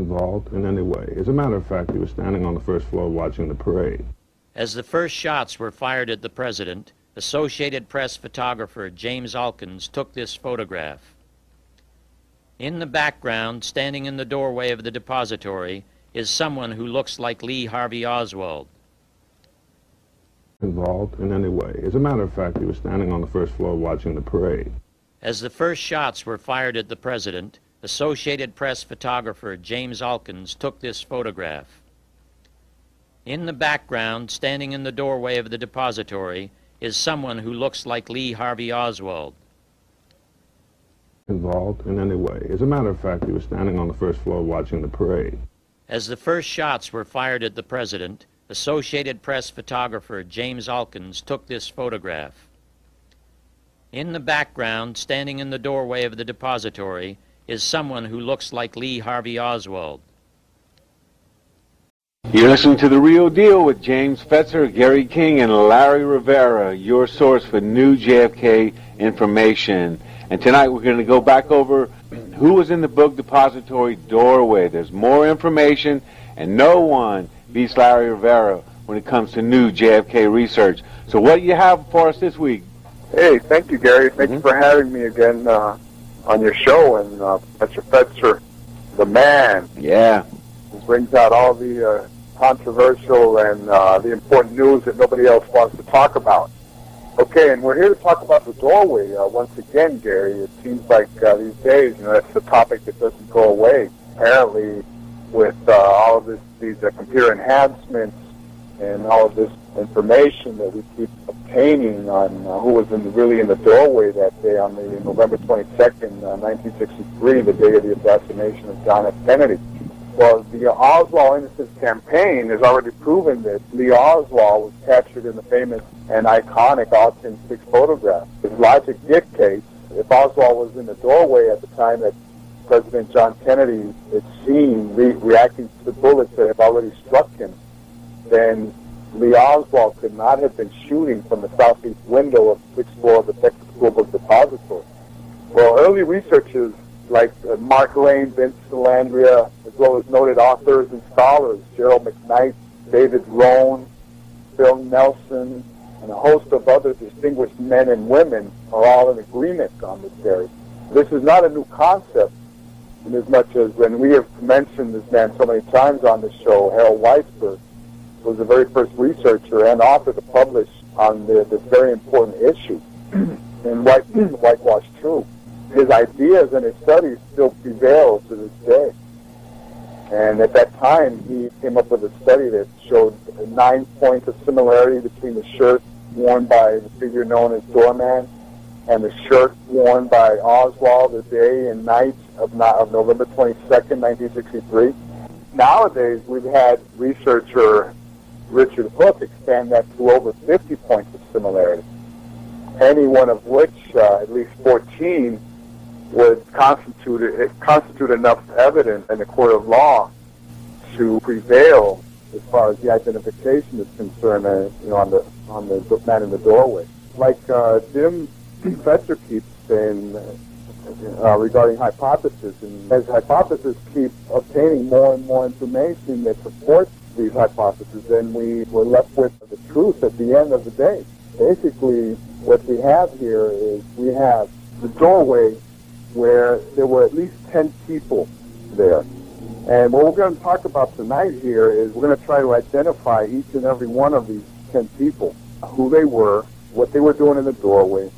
involved in any way. As a matter of fact, he was standing on the first floor watching the parade. As the first shots were fired at the president, Associated Press photographer James Altgens took this photograph. In the background, standing in the doorway of the depository, is someone who looks like Lee Harvey Oswald. Involved in any way. As a matter of fact, he was standing on the first floor watching the parade. As the first shots were fired at the president, Associated Press photographer James Altgens took this photograph. In the background, standing in the doorway of the depository, is someone who looks like Lee Harvey Oswald. Involved in any way. As a matter of fact, he was standing on the first floor watching the parade. As the first shots were fired at the president, Associated Press photographer James Altgens took this photograph. In the background, standing in the doorway of the depository, is someone who looks like Lee Harvey Oswald. You're listening to The Real Deal with James Fetzer, Gary King, and Larry Rivera, your source for new JFK information. And tonight we're going to go back over who was in the book depository doorway. There's more information, and no one beats Larry Rivera when it comes to new JFK research. So what do you have for us this week? Hey, thank you, Gary. Thank you for having me again on your show. And Mr. Fetzer, the man. Yeah. He brings out all the controversial and the important news that nobody else wants to talk about. Okay, and we're here to talk about the doorway once again, Gary. It seems like these days, that's the topic that doesn't go away. Apparently, with all of these computer enhancements and all of this information that we keep obtaining on who was really in the doorway that day on the November 22nd, 1963, the day of the assassination of John F. Kennedy. Well, the Oswald Innocence Campaign has already proven that Lee Oswald was captured in the famous and iconic Altgens 6 photograph. His logic dictates if Oswald was in the doorway at the time that President John Kennedy is seen reacting to the bullets that have already struck him, then Lee Oswald could not have been shooting from the southeast window of the 6th floor of the Texas School Book Depository. Well, early researchers like Mark Lane, Vince Salandria, as well as noted authors and scholars, Gerald McKnight, David Rohn, Phil Nelson, and a host of other distinguished men and women are all in agreement on this theory. This is not a new concept, in as much as when we have mentioned this man so many times on the show, Harold Weisberg was the very first researcher and author to publish on this very important issue in Whitewash Truth. His ideas and his studies still prevail to this day. And at that time, he came up with a study that showed 9 points of similarity between the shirt worn by the figure known as Doorman and the shirt worn by Oswald the day and night of November 22nd, 1963. Nowadays, we've had researcher Richard Hooke expand that to over 50 points of similarity, any one of which, at least 14, would constitute enough evidence in the court of law to prevail as far as the identification is concerned, on the man in the doorway. Like Jim Fetzer keeps saying regarding hypotheses, and as hypotheses keep obtaining more and more information that supports these hypotheses, then we were left with the truth at the end of the day. Basically, what we have here is we have the doorway where there were at least 10 people there. And what we're going to talk about tonight here is we're going to try to identify each and every one of these 10 people, who they were, what they were doing in the doorway,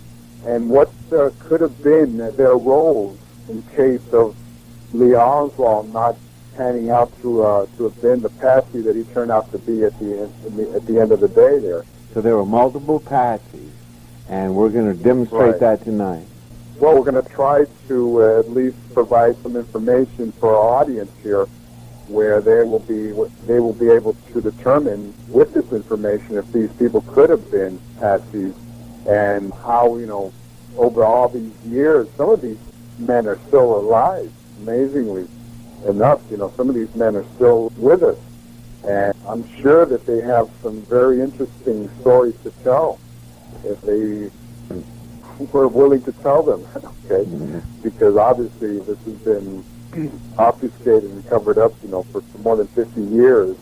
and what could have been their roles in case of Lee Oswald not panning out to have been the patsy that he turned out to be at the end of the day there. So there were multiple patsies, and we're going to demonstrate that tonight. Well, we're going to try to at least provide some information for our audience here, where they will be able to determine with this information if these people could have been patsies, and how over all these years some of these men are still alive. Amazingly enough, some of these men are still with us, and I'm sure that they have some very interesting stories to tell if they were willing to tell them, okay? Because obviously this has been obfuscated and covered up, for more than 50 years.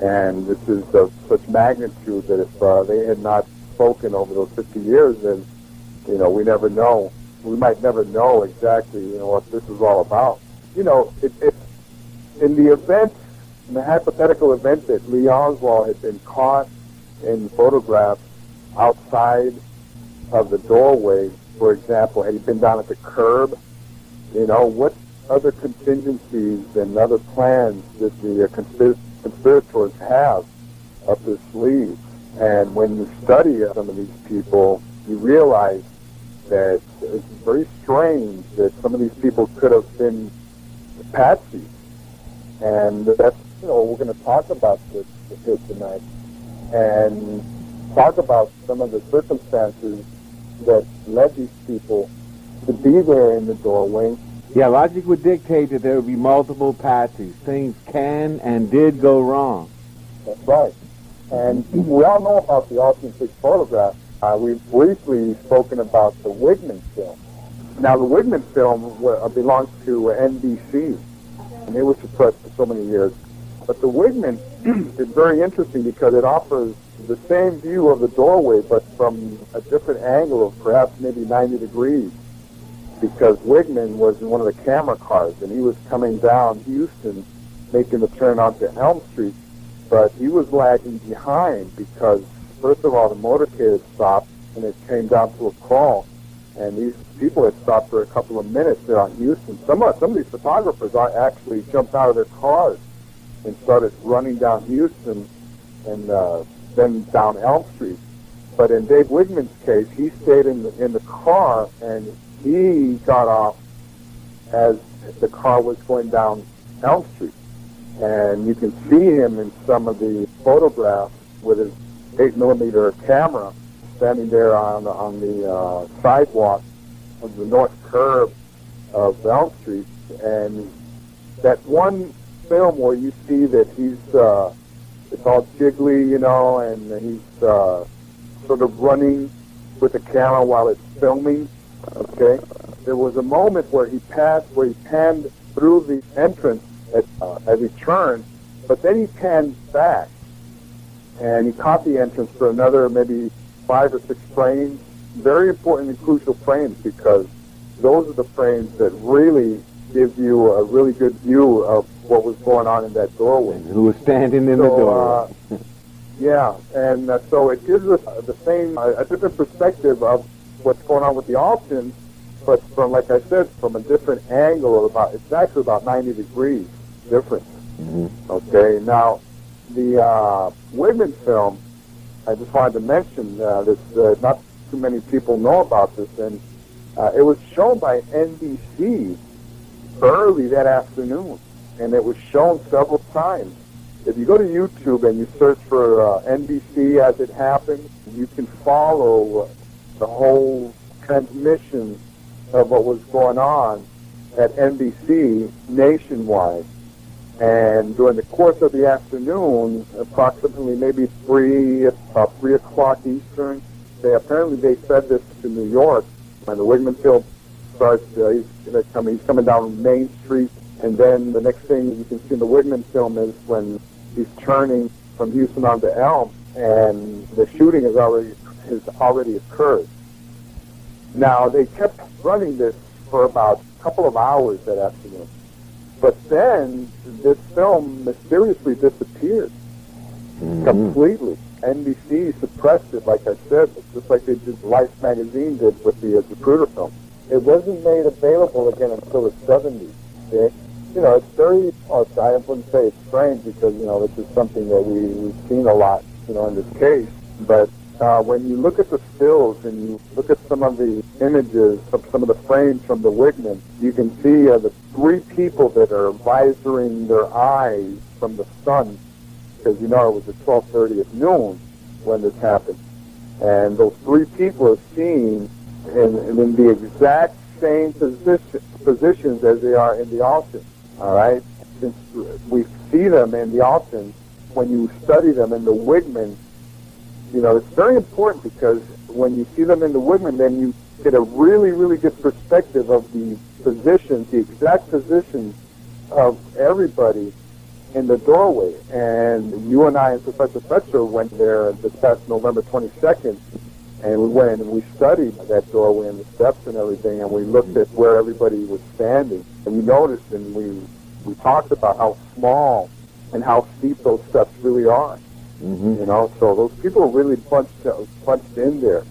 And this is of such magnitude that if they had not spoken over those 50 years, then, we never know. We might never know exactly, what this is all about. In the hypothetical event that Lee Oswald had been caught in photographs outside of the doorway, for example, had he been down at the curb, what other contingencies and other plans did the conspirators have up their sleeves? And when you study some of these people, you realize that it's very strange that some of these people could have been Patsies. And that's, we're going to talk about this here tonight and talk about some of the circumstances that led these people to be there in the doorway. Yeah, logic would dictate that there would be multiple Patsies. Things can and did go wrong. That's right. And we all know about the Altgens photograph. We've briefly spoken about the Wigman film. Now, the Wigman film belongs to NBC, and it was suppressed for so many years. But the Wigman is very interesting because it offers the same view of the doorway, but from a different angle of perhaps maybe 90 degrees. Because Wigman was in one of the camera cars, and he was coming down Houston, making the turn onto Elm Street, but he was lagging behind because, first of all, the motorcade had stopped, and it came down to a crawl, and these people had stopped for a couple of minutes there on Houston. Some of these photographers actually jumped out of their cars and started running down Houston and then down Elm Street. But in Dave Wigman's case, he stayed in the car, and he got off as the car was going down Elm Street. And you can see him in some of the photographs with his 8mm camera standing there on the sidewalk of the north curb of Elm Street. And that one film where you see that he's, it's all jiggly, and he's sort of running with the camera while it's filming. Okay, there was a moment where he panned through the entrance as he turned, but then he panned back, and he caught the entrance for another maybe 5 or 6 frames. Very important and crucial frames, because those are the frames that really give you a really good view of what was going on in that doorway. And who was standing in the doorway. Yeah, and so it gives us a different perspective of what's going on with the Altgens, but from, like I said, from a different angle it's actually about 90 degrees difference. Mm-hmm. Okay, now the Wigman film, I just wanted to mention this. Not too many people know about this, and it was shown by NBC early that afternoon, and it was shown several times. If you go to YouTube and you search for NBC as it happened, you can follow the whole transmission of what was going on at NBC nationwide. And during the course of the afternoon, approximately maybe 3 o'clock Eastern, they fed this to New York. And the Wigman film starts, he's coming down Main Street, and then the next thing you can see in the Wigman film is when he's turning from Houston onto Elm, and the shooting has already occurred. Now, they kept running this for about a couple of hours that afternoon. But then this film mysteriously disappeared completely. NBC suppressed it, like I said, just like they did Life magazine did with the Zapruder film. It wasn't made available again until the 70s. Okay? It's very, I wouldn't say it's strange because, this is something that we've seen a lot, in this case. But when you look at the stills and you look at some of the images of some of the frames from the Wigman, you can see the 3 people that are visoring their eyes from the sun, because it was at 12:30 at noon when this happened. And those 3 people are seen in the exact same positions as they are in the Altgens. All right? Since we see them in the Altgens, when you study them in the Wigman, it's very important because when you see them in the Wigman, then get a really, really good perspective of the positions, the exact positions of everybody in the doorway. And you and I and Professor Fetzer went there this past November 22nd, and we went and we studied that doorway and the steps and everything, and we looked at where everybody was standing. And we noticed and we talked about how small and how steep those steps really are. Mm-hmm. You know, so those people really punched in there.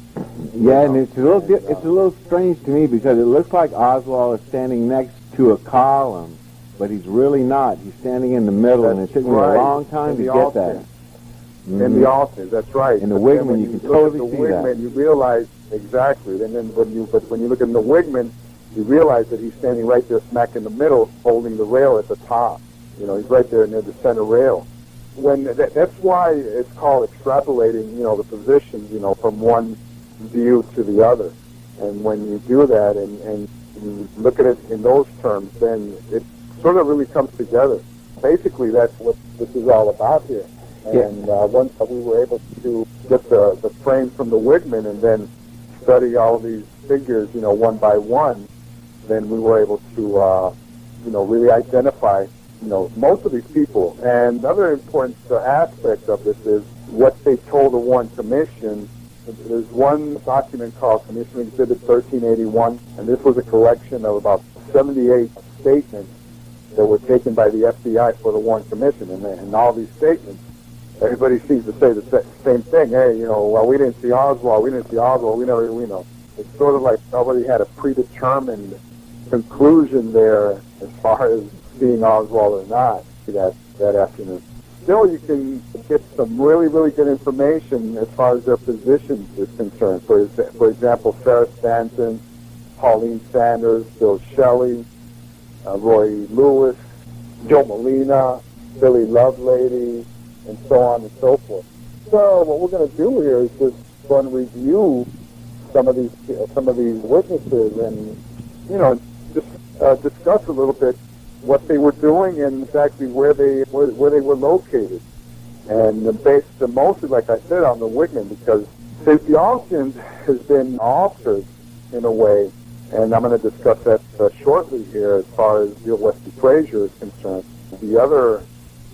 Yeah, and it's a little strange to me because it looks like Oswald is standing next to a column, but he's really not. He's standing in the middle, and it took me a long time to get that. Mm-hmm. In the Altgens, that's right. In the Wigman, you can totally see that. You realize exactly, and then when you look in the Wigman, you realize that he's standing right there, smack in the middle, holding the rail at the top. You know, he's right there near the center rail. That's why it's called extrapolating, you know, the positions, you know, from one view to the other. And when you do that and you look at it in those terms, then it sort of really comes together. Basically, that's what this is all about here. And once we were able to get the frame from the Wigman and then study all these figures, you know, one by one, then we were able to, you know, really identify, you know, most of these people. And another important aspect of this is what they told the Warren Commission. There's one document called Commission Exhibit 1381, and this was a collection of about 78 statements that were taken by the FBI for the Warren Commission. And all these statements, everybody seems to say the same thing. Hey, you know, well, we didn't see Oswald, we know. It's sort of like somebody had a predetermined conclusion there as far as seeing Oswald or not that afternoon. Still, you can get some really, really good information as far as their positions is concerned. For example, Sarah Stanton, Pauline Sanders, Bill Shelley, Roy Lewis, Joe Molina, Billy Lovelady, and so on and so forth. So what we're going to do here is just go and review some of these witnesses and, you know, just discuss a little bit what they were doing and exactly where they were located. And based mostly, like I said, on the Wigman, because since the Altgens has been altered in a way, and I'm going to discuss that shortly here as far as Bill Wesley Frazier is concerned. The other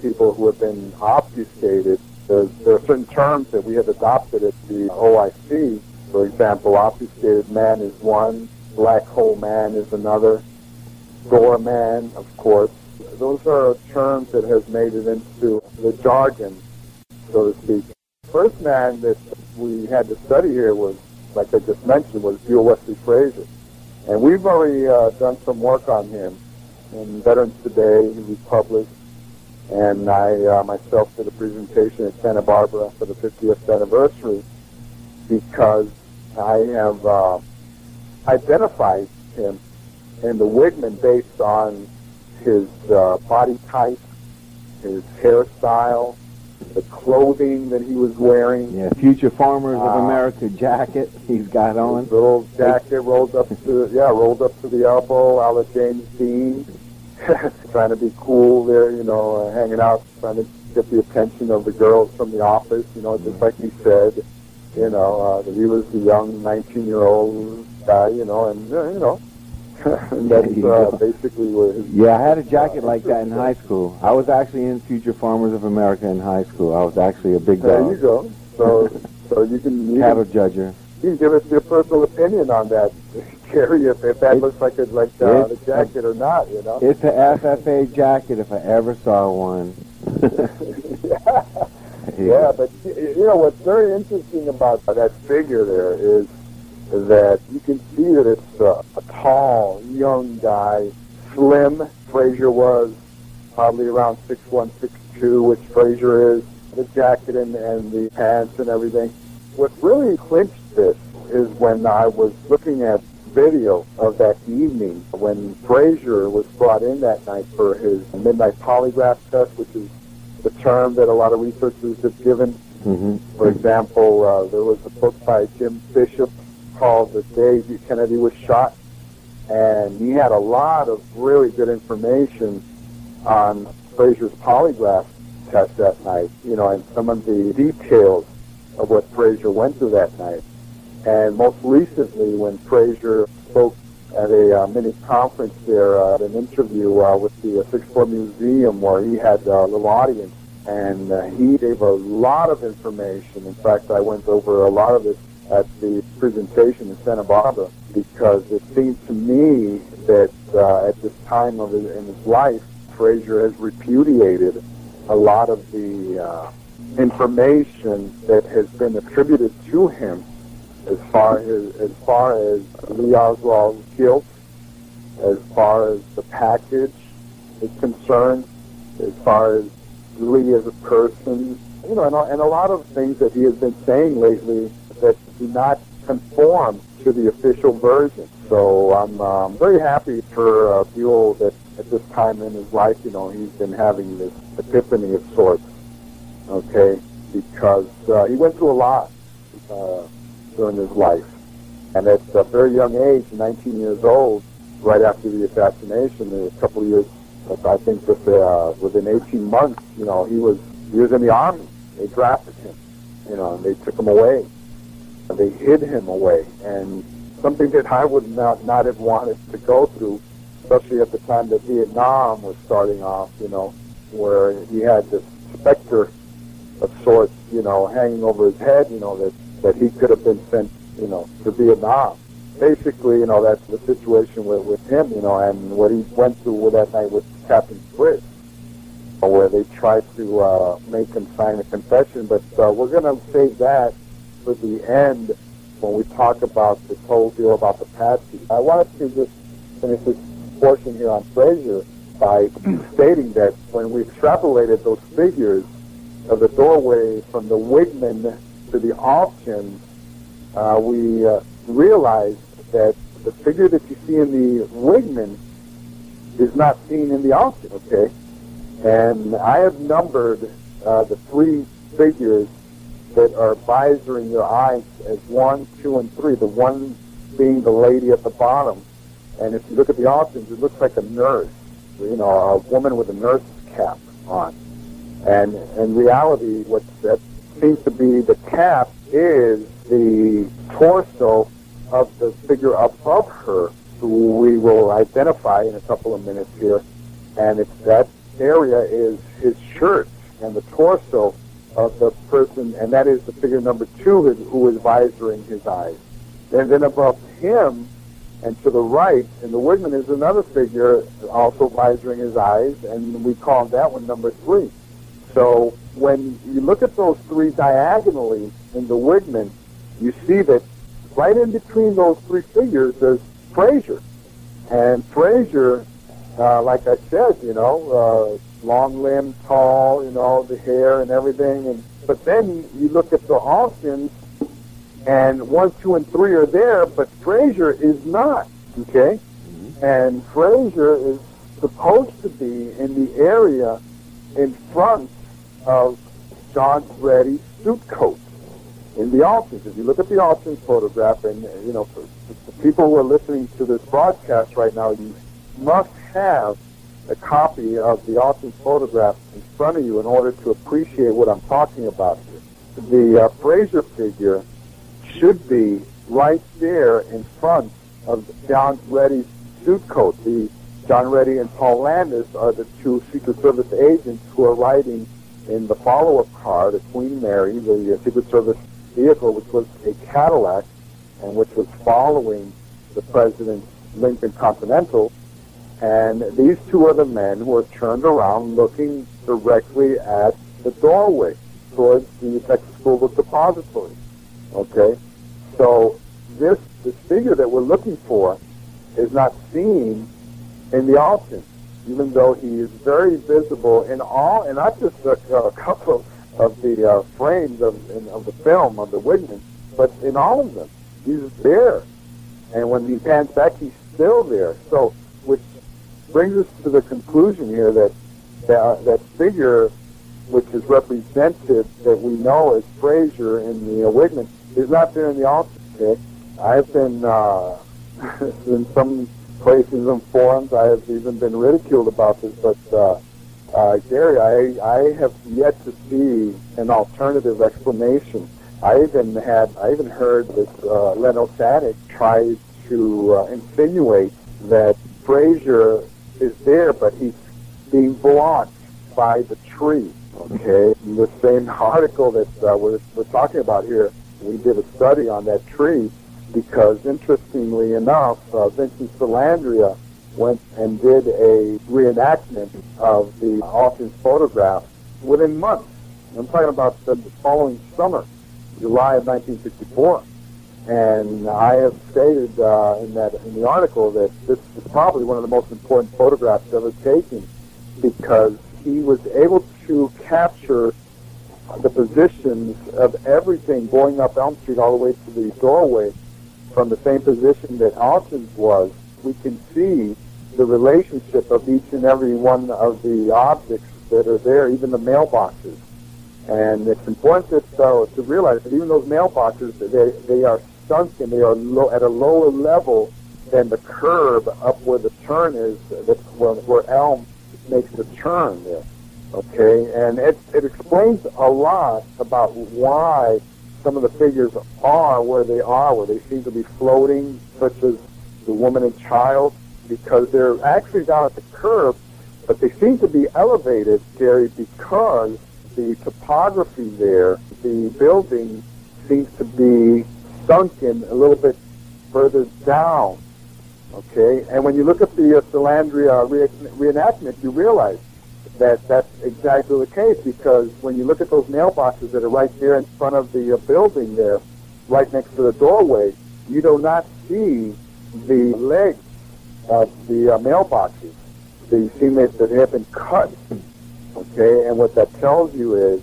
people who have been obfuscated, there are certain terms that we have adopted at the OIC. For example, obfuscated man is one, black hole man is another, Doorman, of course. Those are terms that has made it into the jargon, so to speak. The first man that we had to study here was, like I just mentioned, was Bill Wesley Frazier. And we've already done some work on him in Veterans Today. He was published. And I myself did a presentation at Santa Barbara for the 50th anniversary because I have identified him in the Wigman based on his body type, his hairstyle, the clothing that he was wearing. Yeah, Future Farmers of America jacket he's got on. His little jacket rolled up to the elbow, a la James Dean. Trying to be cool there, you know, hanging out, trying to get the attention of the girls from the office, you know, just like he said, you know, that he was the young 19-year-old guy, you know, and, you know, and that's basically where his... Yeah, I had a jacket like that in high school. I was actually in Future Farmers of America in high school. I was actually a big dog. There you go. So you can... Cattle judger. You can give us your personal opinion on that, Gary, if that looks like the jacket or not, you know? It's a FFA jacket if I ever saw one. Yeah, but, you know, what's very interesting about that figure there is that you can see that it's a tall, young guy, slim. Frazier was probably around 6'1", 6'2", which Frazier is. The jacket and the pants and everything. What really clinched this is when I was looking at video of that evening when Frazier was brought in that night for his midnight polygraph test, which is the term that a lot of researchers have given. Mm-hmm. For example, there was a book by Jim Bishop called The Day Kennedy Was Shot, and he had a lot of really good information on Frazier's polygraph test that night, you know, and some of the details of what Frazier went through that night. And most recently, when Frazier spoke at a mini conference there, an interview with the Sixth Floor Museum, where he had a little audience, and he gave a lot of information. In fact, I went over a lot of it at the presentation in Santa Barbara, because it seemed to me that at this time in his life, Frazier has repudiated a lot of the information that has been attributed to him as far as Lee Oswald's guilt, as far as the package is concerned, as far as Lee as a person, and a lot of things that he has been saying lately that do not conform to the official version. So I'm very happy for Buell that at this time in his life, he's been having this epiphany of sorts, okay, because he went through a lot during his life. And at a very young age, 19 years old, right after the assassination, a couple of years, I think within 18 months, he was in the Army. They drafted him, and they took him away. And they hid him away. And something that I would not have wanted to go through, especially at the time that Vietnam was starting off, where he had this specter of sorts, hanging over his head, that he could have been sent, to Vietnam. Basically, that's the situation with him, and what he went through with that night with Captain Fritz, where they tried to make him sign a confession. But we're going to save that for the end when we talk about this whole deal about the Patsies. I wanted to just finish this portion here on Frazier by stating that when we extrapolated those figures of the doorway from the Wigman to the Altgens, we realized that the figure that you see in the Wigman is not seen in the Altgens, okay? And I have numbered the three figures that are visoring their eyes as 1, 2, and 3, the one being the lady at the bottom. And if you look at the Altgens, it looks like a nurse, a woman with a nurse's cap on. And in reality, what that seems to be the cap is the torso of the figure above her, who we will identify in a couple of minutes here. And that area is his shirt and the torso of the person, and that is the figure number 2 who is visoring his eyes. And then above him and to the right in the Wigman is another figure also visoring his eyes, and we call that one number 3. So when you look at those three diagonally in the Wigman, you see that right in between those three figures there's Frazier. And Frazier, like I said, long limbed, tall, the hair and everything. But then you look at the Altgens, and 1, 2, and 3 are there, but Frazier is not, okay? Mm-hmm. And Frazier is supposed to be in the area in front of John Reddy's suit coat in the Altgens. If you look at the Altgens photograph, and, for the people who are listening to this broadcast right now, you must have a copy of the Altgens photograph in front of you in order to appreciate what I'm talking about here. The Frazier figure should be right there in front of John Reddy's suit coat. John Reddy and Paul Landis are the two Secret Service agents who are riding in the follow-up car, the Queen Mary, the Secret Service vehicle, which was a Cadillac, and which was following the President's Lincoln Continental. And these two are the men who are turned around looking directly at the doorway towards the Texas School Book Depository. Okay? So this figure that we're looking for is not seen in the Altgens, even though he is very visible in all, and not just a couple of the frames of the film, of the Wigman, but in all of them. He's there. And when he pans back, he's still there. So, which brings us to the conclusion here that that figure, which is represented, that we know as Frazier in the Wigman, is not there in the Altgens. Okay? I've been in some places and forums, I have even been ridiculed about this, but Gary, I have yet to see an alternative explanation I even heard this Leno Sadik try to insinuate that Frazier is there, but he's being blocked by the tree. Okay, the same article that we're talking about here, we did a study on that tree because, interestingly enough, Vincent Salandria went and did a reenactment of the Altgens photograph within months. I'm talking about the following summer, July of 1964. And I have stated in the article that this is probably one of the most important photographs ever taken because he was able to capture the positions of everything going up Elm Street all the way to the doorway from the same position that Altgens was. We can see the relationship of each and every one of the objects that are there, even the mailboxes. And it's important to realize that even those mailboxes, they are sunken, they are at a lower level than the curb up where the turn is, where Elm makes the turn there. Okay, and it explains a lot about why some of the figures are where they seem to be floating, such as the woman and child, because they're actually down at the curb, but they seem to be elevated, Gary, because the topography there, the building seems to be sunken a little bit further down. Okay, and when you look at the Salandria reenactment, you realize that that's exactly the case, because when you look at those mailboxes that are right there in front of the building there, right next to the doorway, you do not see the legs of the mailboxes. You see that they have been cut. Okay, and what that tells you is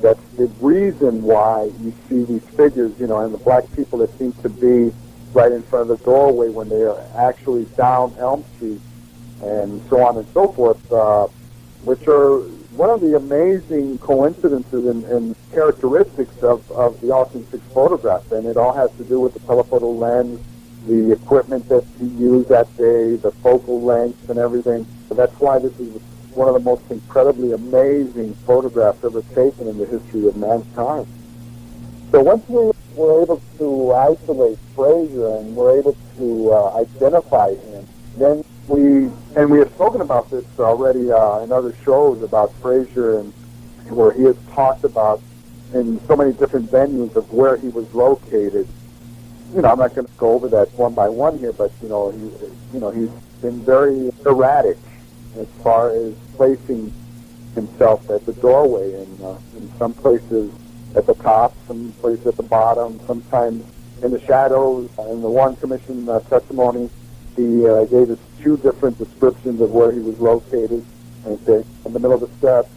that's the reason why you see these figures, and the black people that seem to be right in front of the doorway when they are actually down Elm Street, and so on and so forth, which are one of the amazing coincidences and characteristics of the Altgens 6 photograph. And it all has to do with the telephoto lens, the equipment that he used that day, the focal length and everything. So that's why this is one of the most incredibly amazing photographs ever taken in the history of mankind. So once we were able to isolate Frazier and were able to identify him, then we have spoken about this already in other shows about Frazier, and where he has talked about in so many different venues of where he was located. I'm not going to go over that one by one here, but he's been very erratic as far as placing himself at the doorway, in some places at the top, some places at the bottom, sometimes in the shadows. In the Warren Commission testimony, he gave us 2 different descriptions of where he was located. Okay, in the middle of the steps,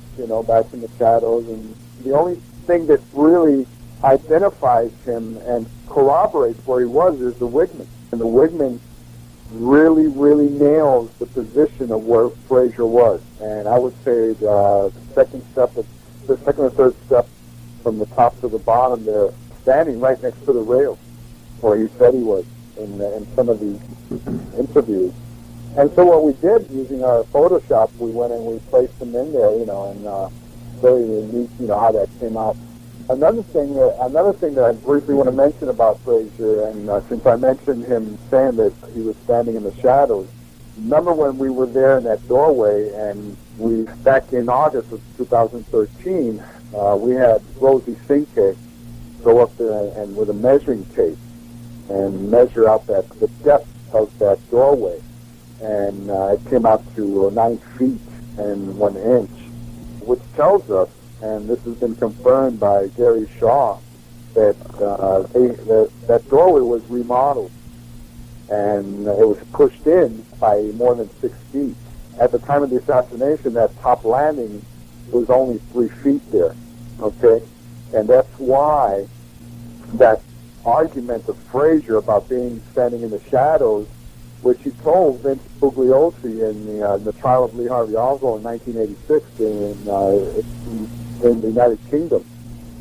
back in the shadows. And the only thing that really identifies him and corroborates where he was is the wigman. And the wigman really, really nails the position of where Frazier was. And I would say the second or third step from the top to the bottom there, standing right next to the rail where he said he was in some of these interviews. And so what we did, using our Photoshop, we went and we placed them in there, and very unique, how that came out. Another thing that I briefly want to mention about Frazier, and since I mentioned him saying that he was standing in the shadows, remember when we were there in that doorway, and back in August of 2013, we had Ralph Cinque go up there and with a measuring tape and measure out the depth of that doorway, and it came out to 9 feet and 1 inch, which tells us, and this has been confirmed by Gary Shaw, that that doorway was remodeled, and it was pushed in by more than 6 feet. At the time of the assassination, that top landing was only 3 feet there, okay? And that's why that argument of Frazier about standing in the shadows, which he told Vince Bugliosi in the trial of Lee Harvey Oswald in 1986 in the United Kingdom,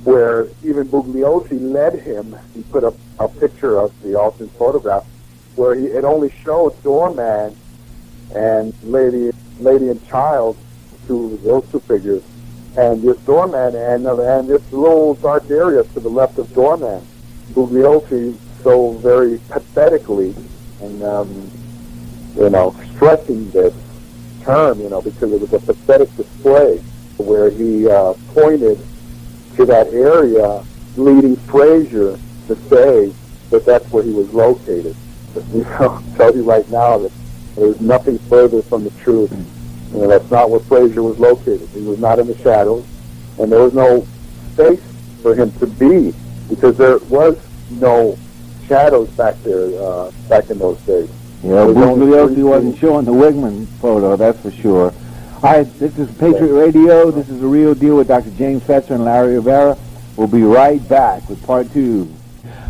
where even Bugliosi led him. He put up a picture of the Altgens photograph where it only showed Doorman and lady and child, those two figures, and this Doorman, and this little dark area to the left of Doorman. Bugliosi so very pathetically, and stressing this term, because it was a pathetic display where he pointed to that area, leading Frazier to say that that's where he was located. But, I'll tell you right now that there's nothing further from the truth. That's not where Frazier was located. He was not in the shadows, and there was no space for him to be, because there was no shadows back there back in those days. Yeah, Bugliosi wasn't showing the Wigman photo, that's for sure. All right, this is Patriot Radio. This is The Real Deal with Dr. James Fetzer and Larry Rivera. We'll be right back with part 2.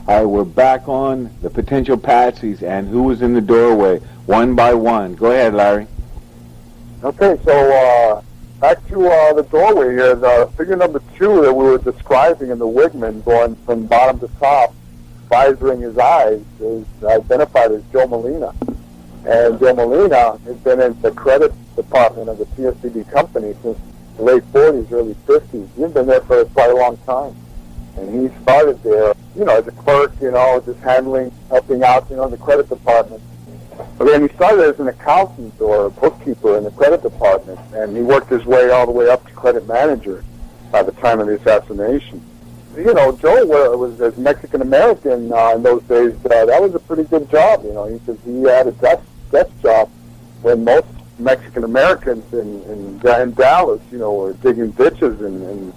All right, we're back on the potential Patsies and who was in the doorway, one by one. Go ahead, Larry. Okay, so back to the doorway here. The figure number 2 that we were describing in the Wigman, going from bottom to top, visoring his eyes, is identified as Joe Molina. And Joe Molina has been in the credit department of the TSCB company since the late 40s, early 50s. He's been there for quite a long time. And he started there, as a clerk, just helping out, in the credit department. But then he started as an accountant or a bookkeeper in the credit department, and he worked his way all the way up to credit manager by the time of the assassination. Joe was as Mexican-American in those days. That was a pretty good job, because he had a desk job when most Mexican-Americans in Dallas, were digging ditches and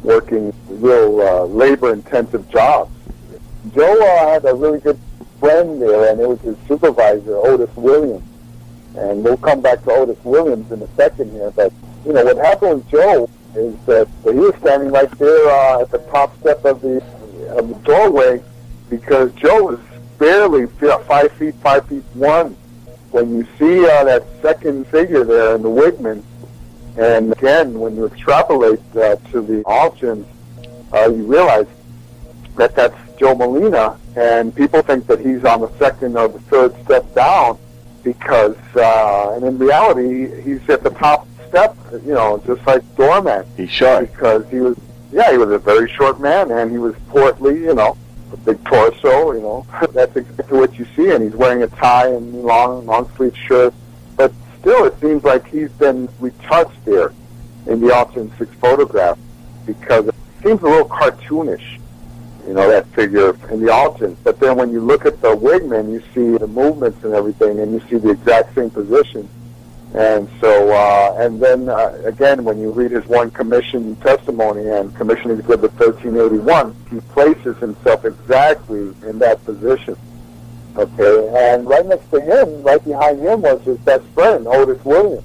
working real labor-intensive jobs. Joe had a really good friend there, and it was his supervisor, Otis Williams. And we'll come back to Otis Williams in a second here. But, what happened with Joe is that he was standing right there at the top step of the doorway, because Joe was barely 5 feet 1. When you see that second figure there in the Wigman, and again, when you extrapolate to the Altgens, you realize that that's Joe Molina, and people think that he's on the second or the third step down, because, and in reality, he's at the top step, just like Doorman. He's short. Because he was a very short man, and he was portly, a big torso, that's exactly what you see, and he's wearing a tie and long sleeve shirt, but still it seems like he's been retouched there in the Altgens 6 photograph, because it seems a little cartoonish, that figure in the Altgens. But then when you look at the Wigman, you see the movements and everything, and you see the exact same position. And so, and then again, when you read his one commission testimony and commissioning exhibit 1381, he places himself exactly in that position. Okay, and right next to him, right behind him, was his best friend, Otis Williams.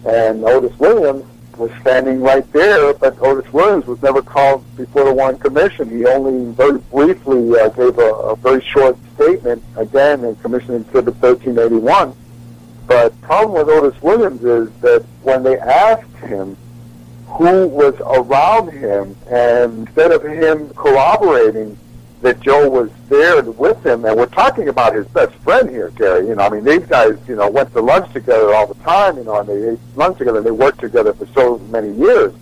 And Otis Williams was standing right there, but Otis Williams was never called before the Warren Commission. He only very briefly gave a very short statement, again, in Commissioning Exhibit 1381. But the problem with Otis Williams is that when they asked him who was around him, and instead of him corroborating that Joe was there with him, and we're talking about his best friend here, Gary. These guys, went to lunch together all the time, and they ate lunch together, and they worked together for so many years,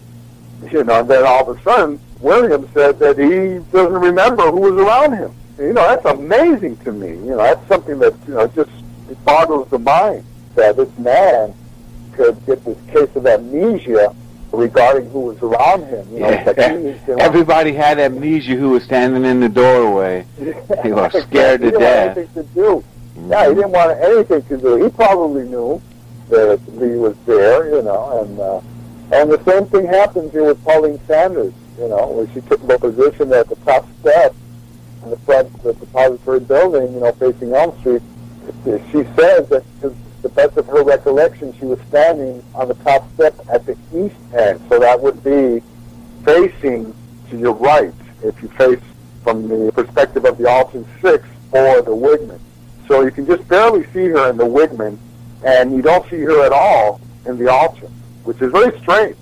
and then all of a sudden, Williams said that he doesn't remember who was around him. That's amazing to me. That's something that, just it boggles the mind that this man could get this case of amnesia regarding who was around him. Everybody had amnesia who was standing in the doorway. They were scared to death. He didn't want anything to do. Yeah, he didn't want anything to do. He probably knew that Lee was there, and the same thing happened here with Pauline Sanders, where she took the position at the top step in the front of the depository building, facing Elm Street. She said that, to the best of her recollection, she was standing on the top step at the east end, so that would be facing to your right, if you face from the perspective of the Altgens 6 or the Wigman. So you can just barely see her in the Wigman, and you don't see her at all in the Altgens, which is very strange,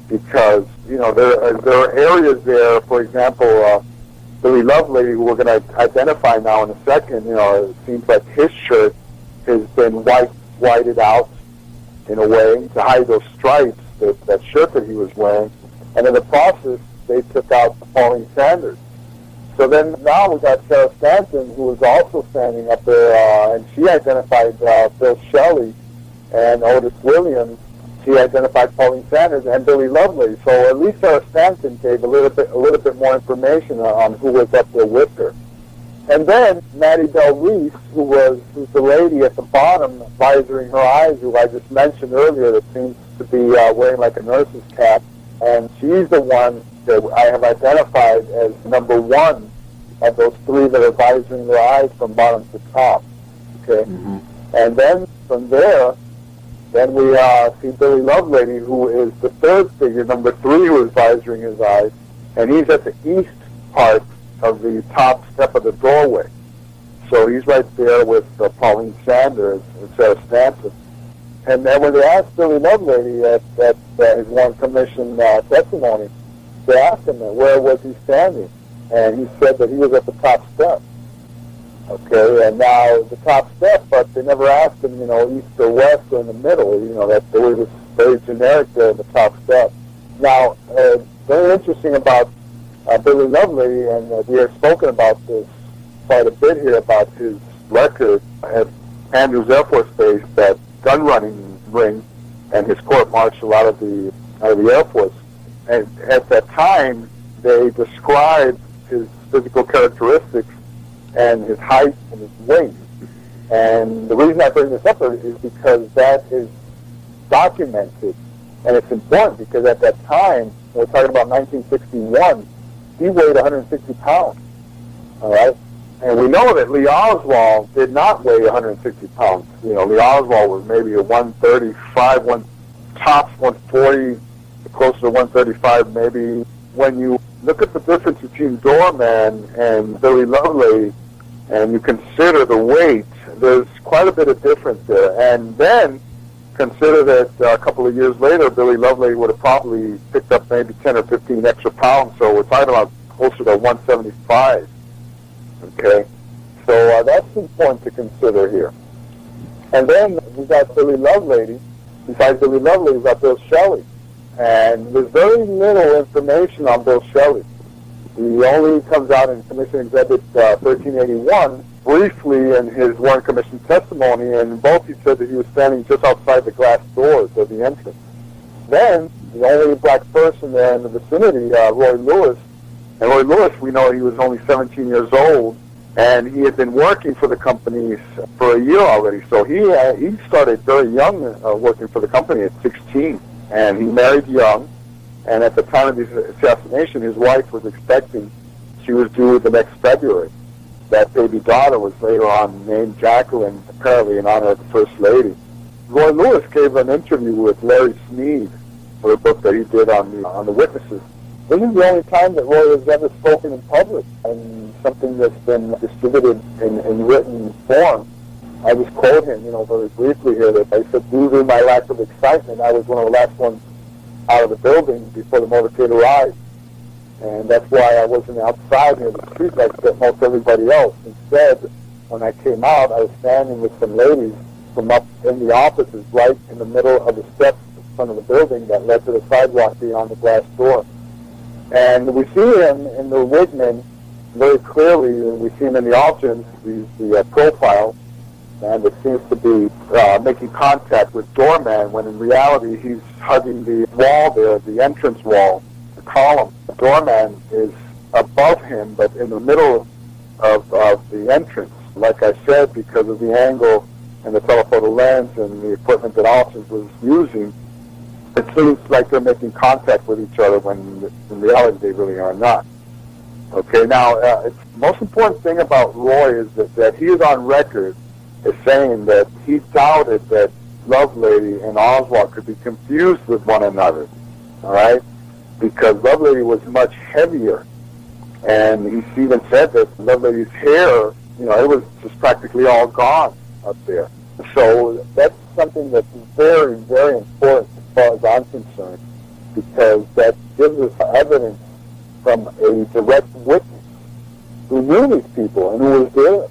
because, there are areas there, for example, Billy Lovelady, who we're going to identify now in a second, it seems like his shirt has been whited out in a way to hide those stripes. that shirt that he was wearing. And in the process, they took out Pauline Sanders. So then now we got Sarah Stanton, who was also standing up there, and she identified Bill Shelley and Otis Williams. She identified Pauline Sanders and Billy Lovelady. So at least Sarah Stanton gave a little bit more information on who was up there with her. And then Maddie Bell Reese, who's the lady at the bottom, visoring her eyes, who I just mentioned earlier, that seems to be wearing like a nurse's cap, and she's the one that I have identified as number one of those three that are visoring their eyes from bottom to top. Okay, and then from there, then we see Billy Lovelady, who is the third figure, number three, who is visoring his eyes, and he's at the east part of the top step of the doorway. So he's right there with Pauline Sanders and Sarah Stanton. And then when they asked Billy Lovelady at his Warren Commission testimony, they asked him where was he standing, and he said that he was at the top step. Okay, and now the top step, but they never asked him, east or west or in the middle. That it was very generic there at the top step. Now, very interesting about Billy Lovelady, and we have spoken about this quite a bit here about his record at Andrews Air Force Base, that gun running ring, and his court-martial out of the Air Force. And at that time, they described his physical characteristics and his height and his weight. And the reason I bring this up is because that is documented, and it's important because at that time, we're talking about 1961, he weighed 160 pounds, all right? And we know that Lee Oswald did not weigh 160 pounds. Lee Oswald was maybe a 135, tops 140, closer to 135 maybe. When you look at the difference between Doorman and Billy Lovelady, and you consider the weight, there's quite a bit of difference there. And then consider that a couple of years later, Billy Lovelady would have probably picked up maybe 10 or 15 extra pounds, so we're talking about closer to 175. Okay? So that's important to consider here. And then we got Billy Lovelady. Besides Billy Lovelady, we got Bill Shelley. And there's very little information on Bill Shelley. He only comes out in Commission Exhibit 1381, briefly in his Warren Commission testimony, and both he said that he was standing just outside the glass doors of the entrance. Then, the only black person there in the vicinity, Roy Lewis, and Roy Lewis, we know he was only 17 years old, and he had been working for the companies for a year already. So he started very young working for the company at 16, and he married young. And at the time of his assassination, his wife was expecting. She was due the next February. That baby daughter was later on named Jacqueline, apparently in honor of the First Lady. Roy Lewis gave an interview with Larry Sneed for a book that he did on the witnesses. This is the only time that Roy has ever spoken in public, and something that's been distributed in written form. I just quote him, very briefly here, that I said, due to my lack of excitement, I was one of the last ones out of the building before the motorcade arrived. And that's why I wasn't outside near the street like most everybody else. Instead, when I came out, I was standing with some ladies from up in the offices right in the middle of the steps in front of the building that led to the sidewalk beyond the glass door. And we see him in the Wigman very clearly. We see him in the Altgens, the profile, and it seems to be making contact with Doorman, when in reality he's hugging the wall there, the entrance wall, the column. Doorman is above him, but in the middle of the entrance. Like I said, because of the angle and the telephoto lens and the equipment that Altgens was using, it seems like they're making contact with each other when in reality they really are not. Okay, now, the most important thing about Roy is that he is on record as saying that he doubted that Lovelady and Oswald could be confused with one another, all right, because Lovelady was much heavier, and he even said that Lovelady's hair, it was just practically all gone up there. So that's something that's very, very important as far as I'm concerned, because that gives us evidence from a direct witness who knew these people and who was there.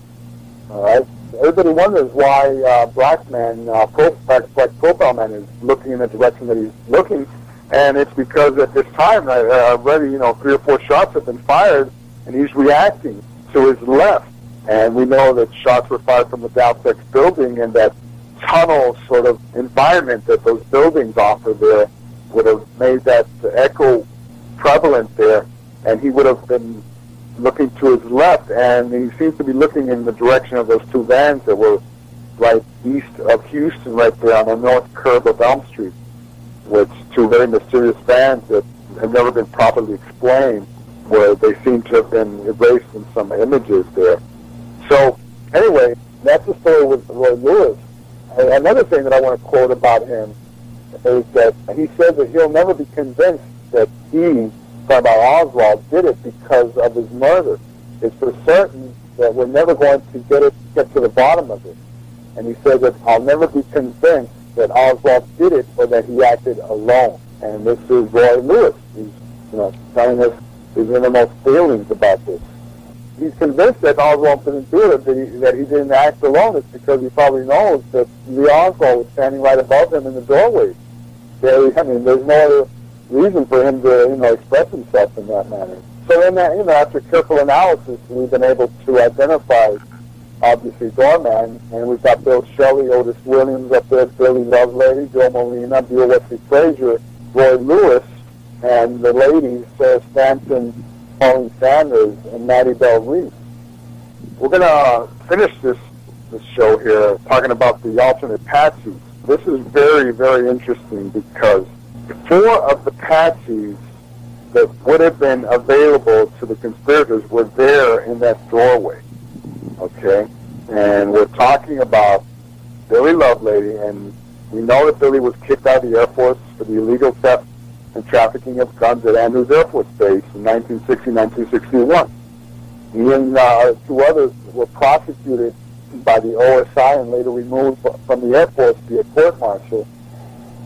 All right. Everybody wonders why Black Profile Man is looking in the direction that he's looking. And it's because at this time, already, 3 or 4 shots have been fired, and he's reacting to his left. And we know that shots were fired from the Altgens building, and that tunnel sort of environment that those buildings offer there would have made that echo prevalent there, and he would have been looking to his left, and he seems to be looking in the direction of those 2 vans that were right east of Houston, right there on the north curb of Elm Street, which 2 very mysterious vans that have never been properly explained, where they seem to have been erased in some images there. So, anyway, that's the story with Roy Lewis. Another thing that I want to quote about him is that he said that he'll never be convinced that he, talking about Oswald, did it because of his murder. It's for certain that we're never going to get to the bottom of it. And he said that I'll never be convinced that Oswald did it or that he acted alone. And this is Roy Lewis. He's, telling us his innermost feelings about this. He's convinced that Oswald didn't do it, that he didn't act alone. It's because he probably knows that Lee Oswald was standing right above him in the doorway. There's no other reason for him to, express himself in that manner. So then, after careful analysis, we've been able to identify, obviously, Doorman, and we've got Bill Shelley, Otis Williams up there, Billy Lovelady, Joe Molina, Bill Wesley Frazier, Roy Lewis, and the ladies, Sarah Stanton, Pauline Sanders, and Maddie Bell Reese. We're going to finish this show here talking about the alternate Patsies. This is very, very interesting because 4 of the Patsies that would have been available to the conspirators were there in that doorway. Okay? And we're talking about Billy Lovelady, and we know that Billy was kicked out of the Air Force for the illegal theft and trafficking of guns at Andrews Air Force Base in 1960-1961. He and 2 others were prosecuted by the OSI and later removed from the Air Force via court-martial.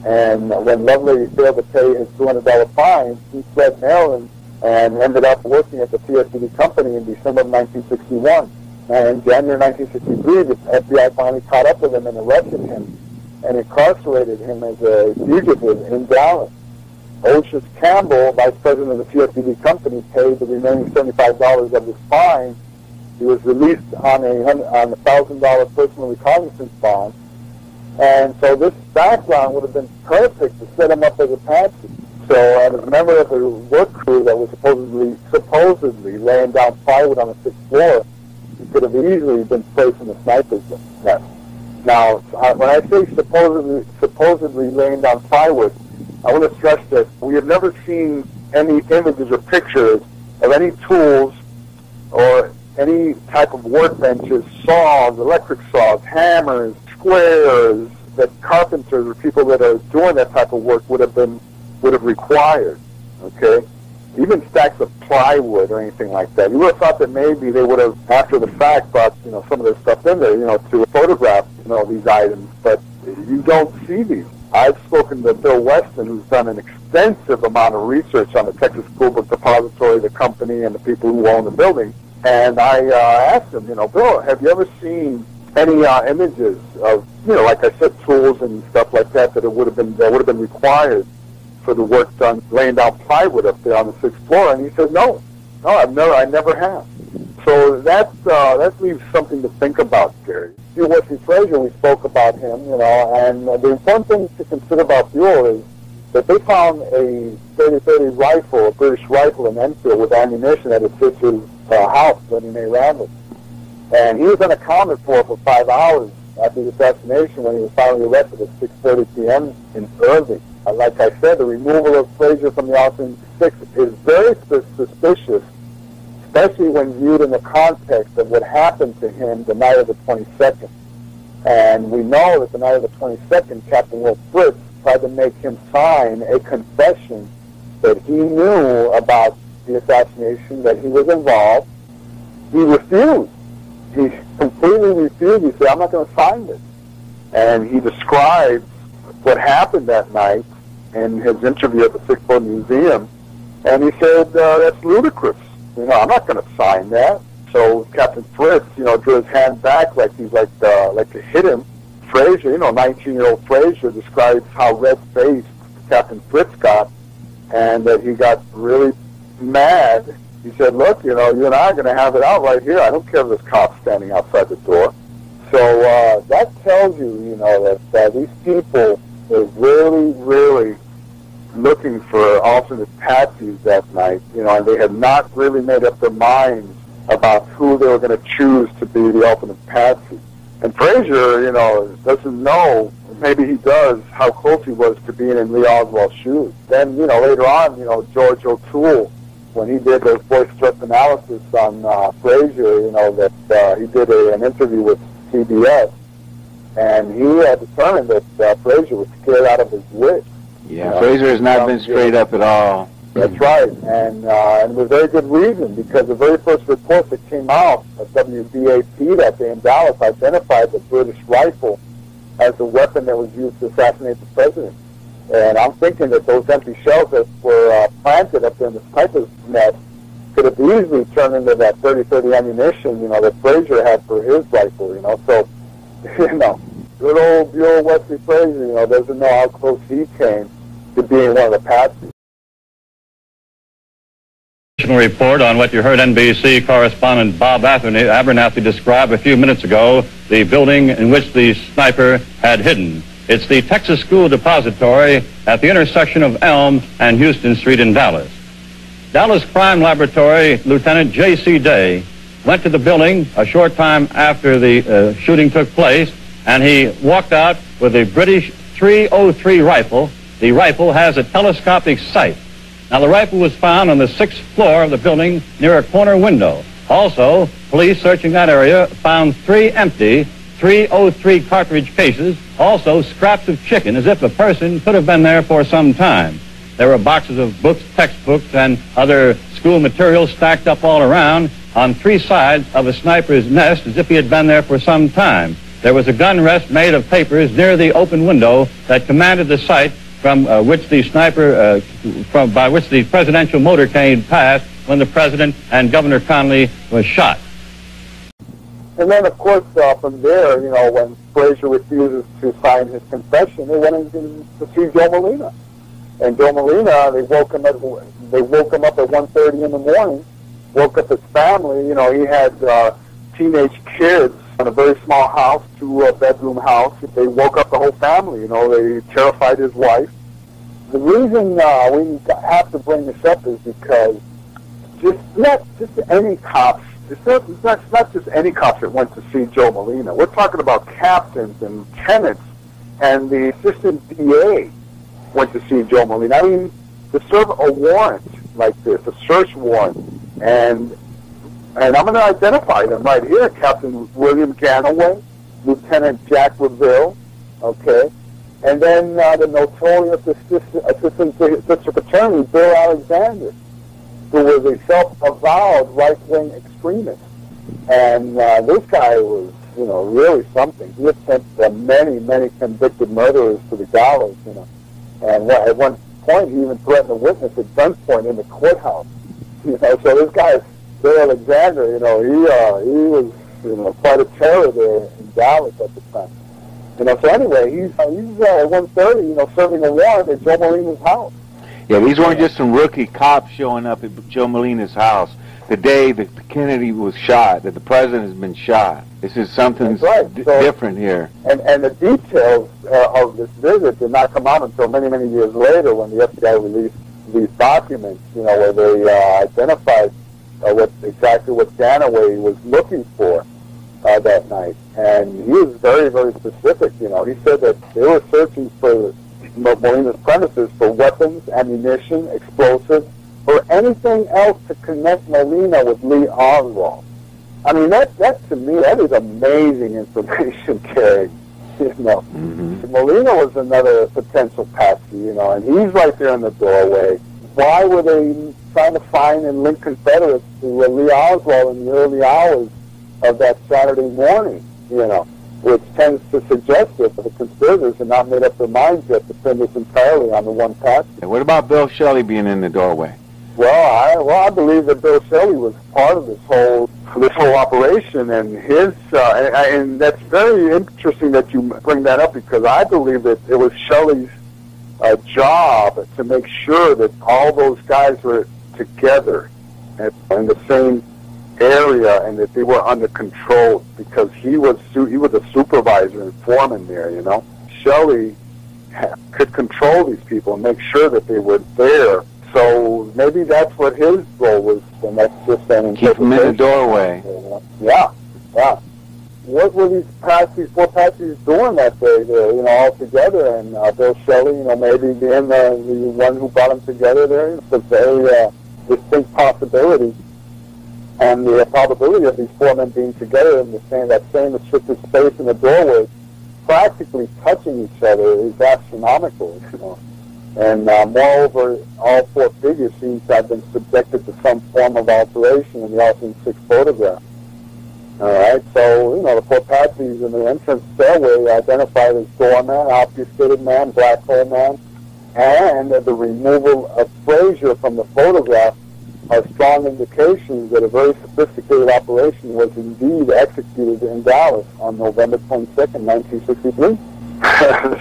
And when Lovelady failed to pay his $200 fine, he fled Maryland and ended up working at the TSD company in December of 1961. And in January 1963, the FBI finally caught up with him and arrested him and incarcerated him as a fugitive in Dallas. Oshus Campbell, vice president of the TSD company, paid the remaining $75 of his fine. He was released on a $1,000 personal recognizance bond. And so this background would have been perfect to set him up as a patsy. So as a member of the work crew that was supposedly laying down plywood on the 6th floor, he could have easily been placed in a sniper's nest. Now, when I say supposedly laying down plywood, I want to stress that we have never seen any images or pictures of any tools or any type of workbenches, saws, electric saws, hammers, squares that carpenters or people that are doing that type of work would have required. Okay, even stacks of plywood or anything like that. You would have thought that maybe they would have, after the fact, brought some of their stuff in there, to photograph these items, but you don't see these. I've spoken to Bill Weston, who's done an extensive amount of research on the Texas School Book Depository, the company, and the people who own the building. And I asked him, Bill, have you ever seen any images of, like I said, tools and stuff like that that would have been required for the work done, laying down plywood up there on the 6th floor? And he said, no, I never have. So that leaves something to think about, Gary. Hugh Wesley Frazier, we spoke about him, and the important thing to consider about Buell is that they found a 30-30 rifle, a British rifle in Enfield with ammunition at his sister's house, Lenny Mae Randall. And he was unaccounted for 5 hours after the assassination when he was finally arrested at 6:30 p.m. in Irving. Like I said, the removal of Frazier from the Altgens 6 is very suspicious, especially when viewed in the context of what happened to him the night of the 22nd. And we know that the night of the 22nd, Captain Will Fritz tried to make him sign a confession that he knew about the assassination, that he was involved. He refused. He completely refused. He said, I'm not going to sign this. And he described what happened that night in his interview at the Sixth Floor Museum. And he said, that's ludicrous. I'm not going to sign that. So Captain Fritz, drew his hand back like he's like to hit him. Frazier, 19-year-old Frazier describes how red-faced Captain Fritz got, and that he got really mad. He said, look, you and I are going to have it out right here. I don't care if there's cops standing outside the door. So that tells you, that these people are really, really looking for alternate patsies that night, and they had not really made up their minds about who they were going to choose to be the alternate patsy. And Frazier, doesn't know, maybe he does, how close he was to being in Lee Oswald's shoes. Then, later on, George O'Toole, when he did the voice stress analysis on Frazier, that he did an interview with CBS, and he had determined that Frazier was scared out of his wits. Yeah, Frazier has not been straight up at all. That's right, and with very good reason, because the very first report that came out of WBAP that day in Dallas identified the British rifle as the weapon that was used to assassinate the president. And I'm thinking that those empty shells that were planted up there in the sniper's nest could have easily turned into that 30-30 ammunition, that Frazier had for his rifle, So, good old Buell Wesley Frazier, doesn't know how close he came to being one of the Patsies. Report on what you heard NBC correspondent Bob Abernathy describe a few minutes ago, the building in which the sniper had hidden. It's the Texas School Depository at the intersection of Elm and Houston Street in Dallas. Dallas Crime Laboratory Lieutenant J.C. Day went to the building a short time after the shooting took place, and he walked out with a British .303 rifle. The rifle has a telescopic sight. Now, the rifle was found on the 6th floor of the building near a corner window. Also, police searching that area found 3 empty .303 cartridge cases, also scraps of chicken, as if a person could have been there for some time. There were boxes of books, textbooks, and other school materials stacked up all around on 3 sides of a sniper's nest, as if he had been there for some time. There was a gun rest made of papers near the open window that commanded the site from which the sniper, by which the presidential motorcade passed when the president and Governor Connally was shot. And then, of course, from there, when Frazier refuses to sign his confession, they went in to see Joe Molina. And Joe Molina, they woke him up at 1:30 in the morning, woke up his family. He had teenage kids in a very small house, 2-bedroom house. They woke up the whole family. They terrified his wife. The reason we have to bring this up is because not just any cops. It's not just any cops that went to see Joe Molina. We're talking about captains and lieutenants, and the assistant DA went to see Joe Molina. I mean, to serve a warrant like this, a search warrant, and I'm going to identify them right here: Captain William Ganaway, Lieutenant Jack Rivera, okay, and then the notorious assistant district attorney Bill Alexander, who was a self-avowed right-wing extremist. And this guy was, really something. He had sent many, many convicted murderers to the gallows, And at one point, he even threatened a witness at gunpoint in the courthouse. So this guy, Bill Alexander, he was, quite a terror there in Dallas at the time. So anyway, he's at 1:30, serving a warrant at Joe Molina's house. Yeah, these weren't just some rookie cops showing up at Joe Molina's house the day that Kennedy was shot, that the president has been shot. This is something different here. And the details of this visit did not come out until many, many years later when the FBI released these documents, where they identified exactly what Ganaway was looking for that night. And he was very, very specific. He said that they were searching for Molina's premises for weapons, ammunition, explosives, or anything else to connect Molina with Lee Oswald. I mean, that to me, that is amazing information, Kerry. Molina was another potential patsy, and he's right there in the doorway. Why were they trying to find and link Confederates to Lee Oswald in the early hours of that Saturday morning, which tends to suggest that the conspirators have not made up their minds yet to pin this entirely on the one patsy. What about Bill Shelley being in the doorway? Well, I believe that Bill Shelley was part of this whole operation, and and that's very interesting that you bring that up, because I believe that it was Shelley's job to make sure that all those guys were together in the same area and that they were under control, because he was a supervisor and foreman there, you know. Shelley could control these people and make sure that they were there. So maybe that's what his role was, and that's just an interpretation. Keep them in the doorway. Yeah, yeah. What were these four Patsies doing that day there, you know, all together? And Bill Shelley, you know, maybe being the one who brought them together there, it's a very distinct possibility. And the probability of these four men being together in that same restricted space in the doorway, practically touching each other, is astronomical, you know. And moreover, all four figures seem to have been subjected to some form of alteration in the Altgens 6 photograph. All right, so, you know, the four Patsies in the entrance stairway identified as Doorman, obfuscated man, black hole man, and the removal of Frazier from the photograph are strong indications that a very sophisticated operation was indeed executed in Dallas on November 22nd, 1963.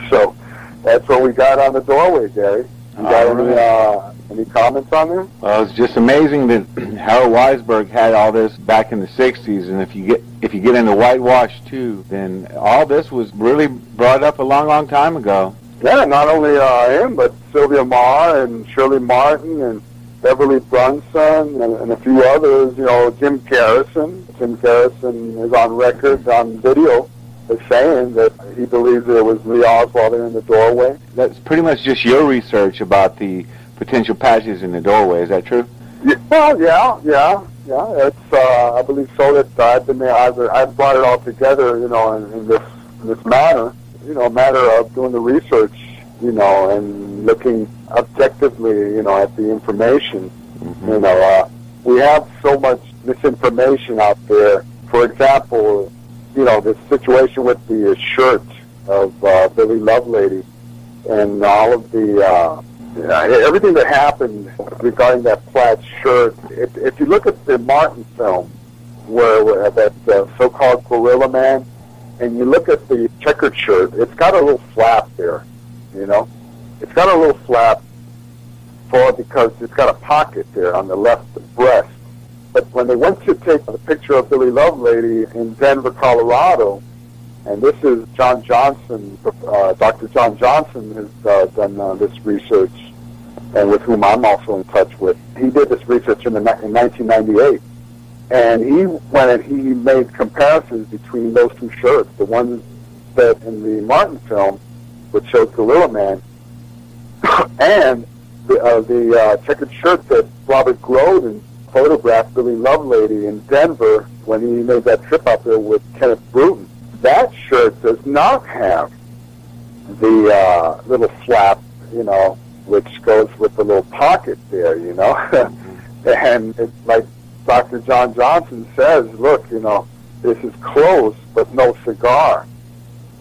So that's what we got on the doorway, Gary. You got any comments on there? Well, it's just amazing that Harold Weisberg had all this back in the 60s, and if you get into whitewash too, then all this was really brought up a long, long time ago. Yeah, not only him, but Sylvia Marr and Shirley Martin and Beverly Brunson and a few others. You know, Jim Garrison. Jim Garrison is on record, on video, as saying that he believes there was Lee Oswald there in the doorway. That's pretty much just your research about the potential patches in the doorway. Is that true? Yeah, well, yeah. It's I believe so. That I've been there. I've brought it all together, you know, in this manner. You know, matter of doing the research, you know, and looking objectively, you know, at the information. Mm-hmm. You know, we have so much misinformation out there. For example, you know, this situation with the shirt of Billy Lovelady and all of the everything that happened regarding that plaid shirt. If you look at the Martin film, where that so-called Gorilla Man, and you look at the checkered shirt, it's got a little flap there, you know. It's got a little flap because it's got a pocket there on the left breast. But when they went to take the picture of Billy Lovelady in Denver, Colorado, and this is John Johnson, Dr. John Johnson has done this research, and with whom I'm also in touch with. He did this research in 1998. And he went and he made comparisons between those two shirts, the ones that in the Martin film, which showed Gorilla Man, and the checkered shirt that Robert Groden photographed Billy Lovelady in Denver when he made that trip out there with Kenneth Bruton. That shirt does not have the little flap, you know, which goes with the little pocket there, you know. And it's like Dr. John Johnson says, look, you know, this is close, but no cigar.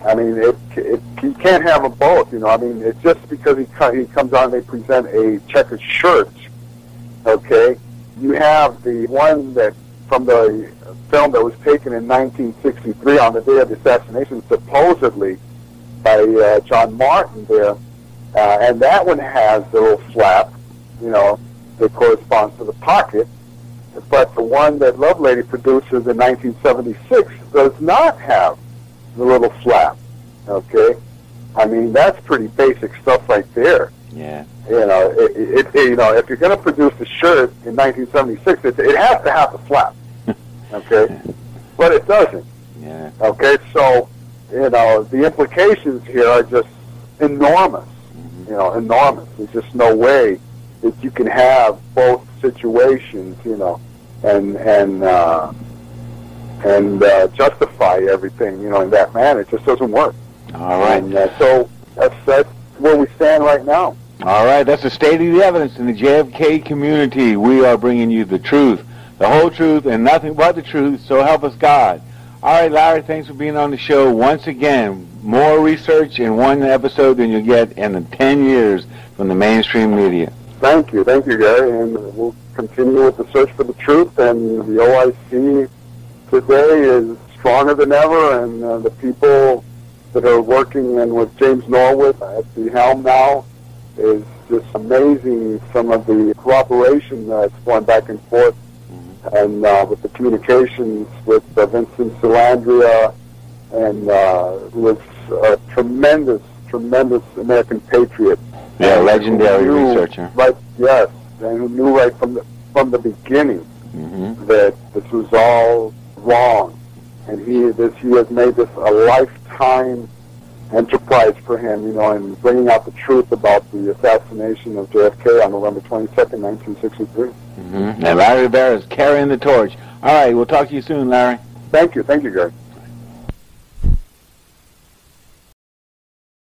I mean, you can't have them both, you know. I mean, it's just because he comes on and they present a checkered shirt, okay? You have the one that from the film that was taken in 1963 on the day of the assassination, supposedly by John Martin there, and that one has the little flap, you know, that corresponds to the pocket. But the one that Lovelady produces in 1976 does not have the little flap, okay? I mean, that's pretty basic stuff right there. Yeah. You know, you know, if you're going to produce a shirt in 1976, it has to have the flap, okay? But it doesn't. Yeah. Okay, so, you know, the implications here are just enormous, you know, enormous. There's just no way that you can have both situations, you know, and justify everything, you know, in that manner. It just doesn't work. All right. And so that's where we stand right now. All right, that's the state of the evidence in the JFK community. We are bringing you the truth, the whole truth, and nothing but the truth, so help us God. All right, Larry, thanks for being on the show once again. More research in one episode than you'll get in the 10 years from the mainstream media. Thank you, Gary, and we'll continue with the search for the truth, and the OIC today is stronger than ever, and the people that are working, and with James Norwood at the helm now, is just amazing. Some of the cooperation that's going back and forth, and with the communications with Vincent Salandria, and who was a tremendous American patriot. Yeah, legendary researcher. Right, yes, and who knew right from the beginning that this was all wrong, and he has made this a lifetime enterprise for him, in bringing out the truth about the assassination of JFK on November 22nd, 1963. And Larry Rivera is carrying the torch. All right, we'll talk to you soon, Larry. Thank you, Gary.